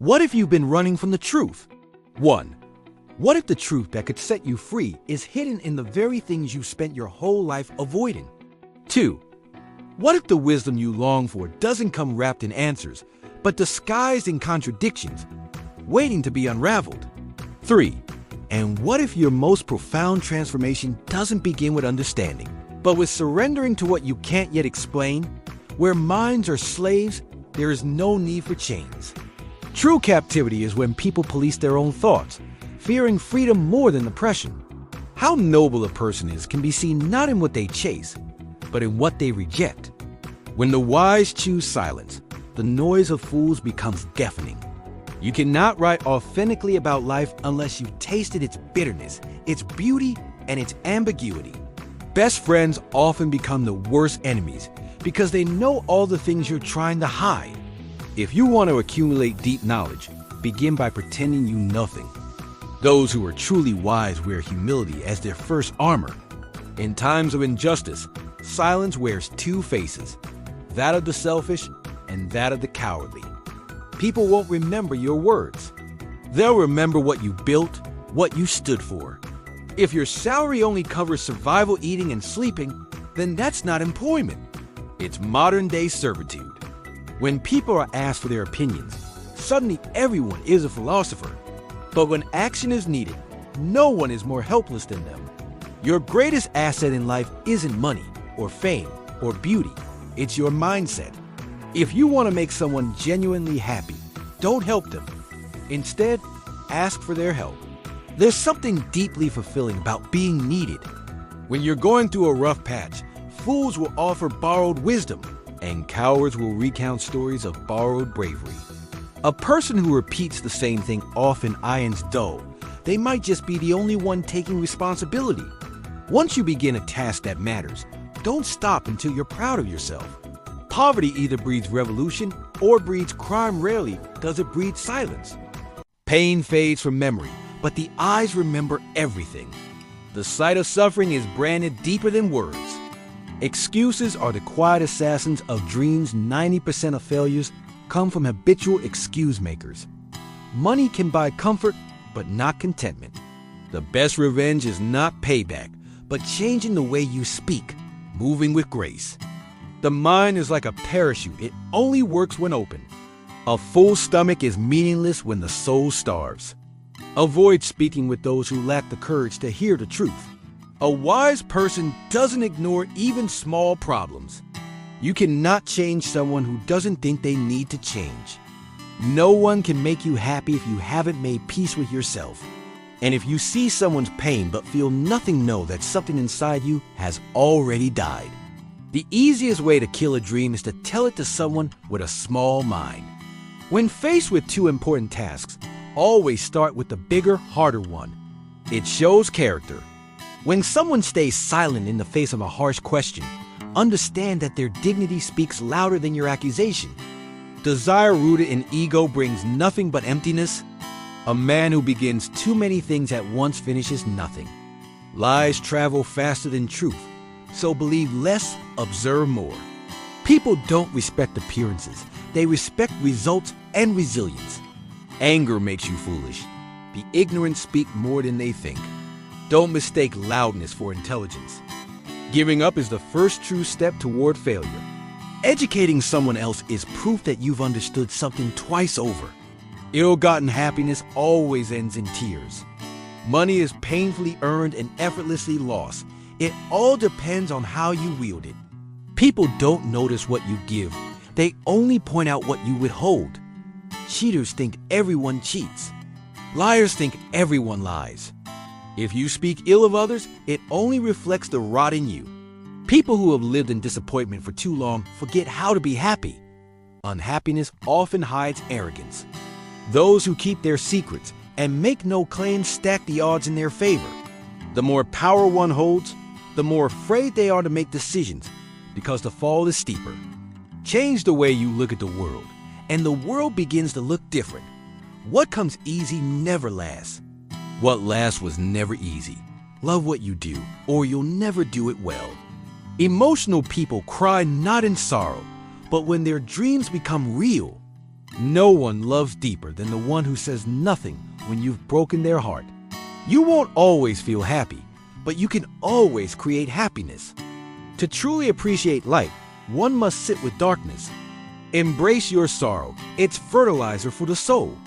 What if you've been running from the truth? 1. What if the truth that could set you free is hidden in the very things you spent your whole life avoiding? 2. What if the wisdom you long for doesn't come wrapped in answers, but disguised in contradictions, waiting to be unraveled? 3. And what if your most profound transformation doesn't begin with understanding, but with surrendering to what you can't yet explain? Where minds are slaves, there is no need for chains. True captivity is when people police their own thoughts, fearing freedom more than oppression. How noble a person is can be seen not in what they chase, but in what they reject. When the wise choose silence, the noise of fools becomes deafening. You cannot write authentically about life unless you've tasted its bitterness, its beauty, and its ambiguity. Best friends often become the worst enemies because they know all the things you're trying to hide. If you want to accumulate deep knowledge, begin by pretending you know nothing. Those who are truly wise wear humility as their first armor. In times of injustice, silence wears two faces, that of the selfish and that of the cowardly. People won't remember your words. They'll remember what you built, what you stood for. If your salary only covers survival, eating, and sleeping, then that's not employment. It's modern-day servitude. When people are asked for their opinions, suddenly everyone is a philosopher. But when action is needed, no one is more helpless than them. Your greatest asset in life isn't money or fame or beauty. It's your mindset. If you want to make someone genuinely happy, don't help them. Instead, ask for their help. There's something deeply fulfilling about being needed. When you're going through a rough patch, fools will offer borrowed wisdom, and cowards will recount stories of borrowed bravery. A person who repeats the same thing often irons dull. They might just be the only one taking responsibility. Once you begin a task that matters, don't stop until you're proud of yourself. Poverty either breeds revolution or breeds crime. Rarely does it breed silence. Pain fades from memory, but the eyes remember everything. The sight of suffering is branded deeper than words. Excuses are the quiet assassins of dreams. 90% of failures come from habitual excuse makers. Money can buy comfort, but not contentment. The best revenge is not payback, but changing the way you speak, moving with grace. The mind is like a parachute. It only works when open. A full stomach is meaningless when the soul starves. Avoid speaking with those who lack the courage to hear the truth. A wise person doesn't ignore even small problems. You cannot change someone who doesn't think they need to change. No one can make you happy if you haven't made peace with yourself. And if you see someone's pain but feel nothing, know that something inside you has already died. The easiest way to kill a dream is to tell it to someone with a small mind. When faced with two important tasks, always start with the bigger, harder one. It shows character. When someone stays silent in the face of a harsh question, understand that their dignity speaks louder than your accusation. Desire rooted in ego brings nothing but emptiness. A man who begins too many things at once finishes nothing. Lies travel faster than truth, so believe less, observe more. People don't respect appearances. They respect results and resilience. Anger makes you foolish. The ignorant speak more than they think. Don't mistake loudness for intelligence. Giving up is the first true step toward failure. Educating someone else is proof that you've understood something twice over. Ill-gotten happiness always ends in tears. Money is painfully earned and effortlessly lost. It all depends on how you wield it. People don't notice what you give. They only point out what you withhold. Cheaters think everyone cheats. Liars think everyone lies. If you speak ill of others, it only reflects the rot in you. People who have lived in disappointment for too long forget how to be happy. Unhappiness often hides arrogance. Those who keep their secrets and make no claims stack the odds in their favor. The more power one holds, the more afraid they are to make decisions, because the fall is steeper. Change the way you look at the world, and the world begins to look different. What comes easy never lasts. What lasts was never easy. Love what you do, or you'll never do it well. Emotional people cry not in sorrow, but when their dreams become real. No one loves deeper than the one who says nothing when you've broken their heart. You won't always feel happy, but you can always create happiness. To truly appreciate light, one must sit with darkness. Embrace your sorrow. It's fertilizer for the soul.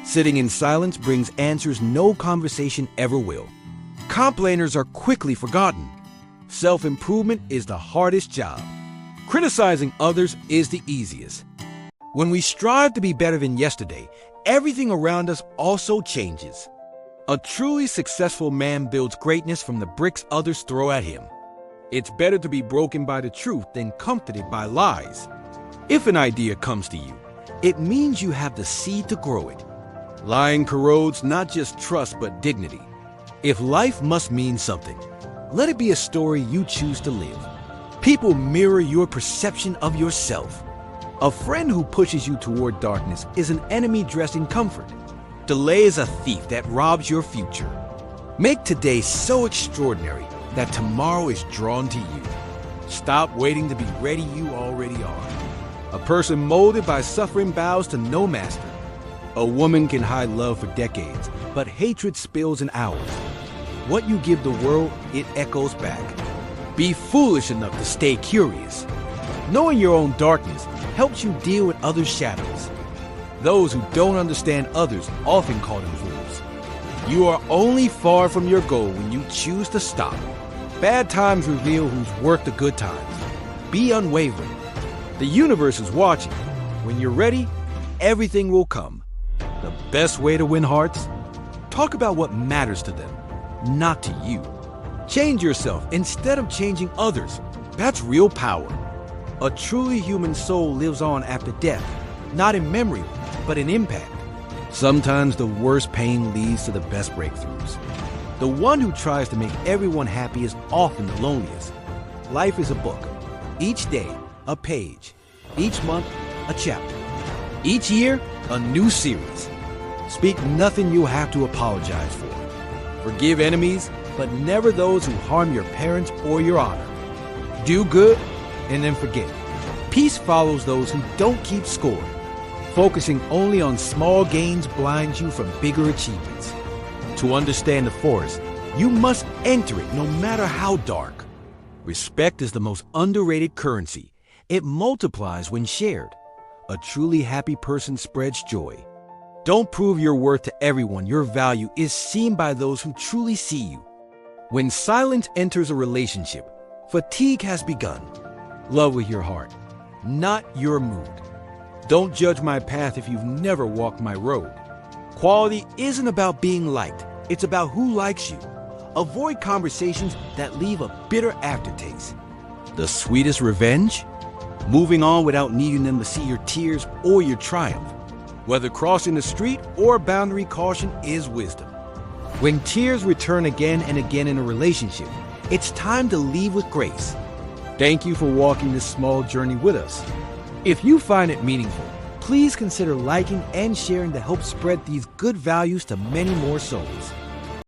Sitting in silence brings answers no conversation ever will. Complainers are quickly forgotten. Self-improvement is the hardest job. Criticizing others is the easiest. When we strive to be better than yesterday, everything around us also changes. A truly successful man builds greatness from the bricks others throw at him. It's better to be broken by the truth than comforted by lies. If an idea comes to you, it means you have the seed to grow it. Lying corrodes not just trust but dignity. If life must mean something, let it be a story you choose to live. People mirror your perception of yourself. A friend who pushes you toward darkness is an enemy dressed in comfort. Delay is a thief that robs your future. Make today so extraordinary that tomorrow is drawn to you. Stop waiting to be ready, you already are. A person molded by suffering bows to no master. A woman can hide love for decades, but hatred spills in hours. What you give the world, it echoes back. Be foolish enough to stay curious. Knowing your own darkness helps you deal with others' shadows. Those who don't understand others often call them fools. You are only far from your goal when you choose to stop. Bad times reveal who's worth the good times. Be unwavering. The universe is watching. When you're ready, everything will come. The best way to win hearts? Talk about what matters to them, not to you. Change yourself instead of changing others. That's real power. A truly human soul lives on after death, not in memory, but in impact. Sometimes the worst pain leads to the best breakthroughs. The one who tries to make everyone happy is often the loneliest. Life is a book. Each day, a page. Each month, a chapter. Each year, a new series. Speak nothing you'll have to apologize for. Forgive enemies, but never those who harm your parents or your honor. Do good, and then forget. Peace follows those who don't keep score. Focusing only on small gains blinds you from bigger achievements. To understand the forest, you must enter it no matter how dark. Respect is the most underrated currency. It multiplies when shared. A truly happy person spreads joy. Don't prove your worth to everyone. Your value is seen by those who truly see you. When silence enters a relationship, fatigue has begun. Love with your heart, not your mood. Don't judge my path if you've never walked my road. Quality isn't about being liked, it's about who likes you. Avoid conversations that leave a bitter aftertaste. The sweetest revenge? Moving on without needing them to see your tears or your triumph. Whether crossing the street or boundary, caution is wisdom. When tears return again and again in a relationship, it's time to leave with grace. Thank you for walking this small journey with us. If you find it meaningful, please consider liking and sharing to help spread these good values to many more souls.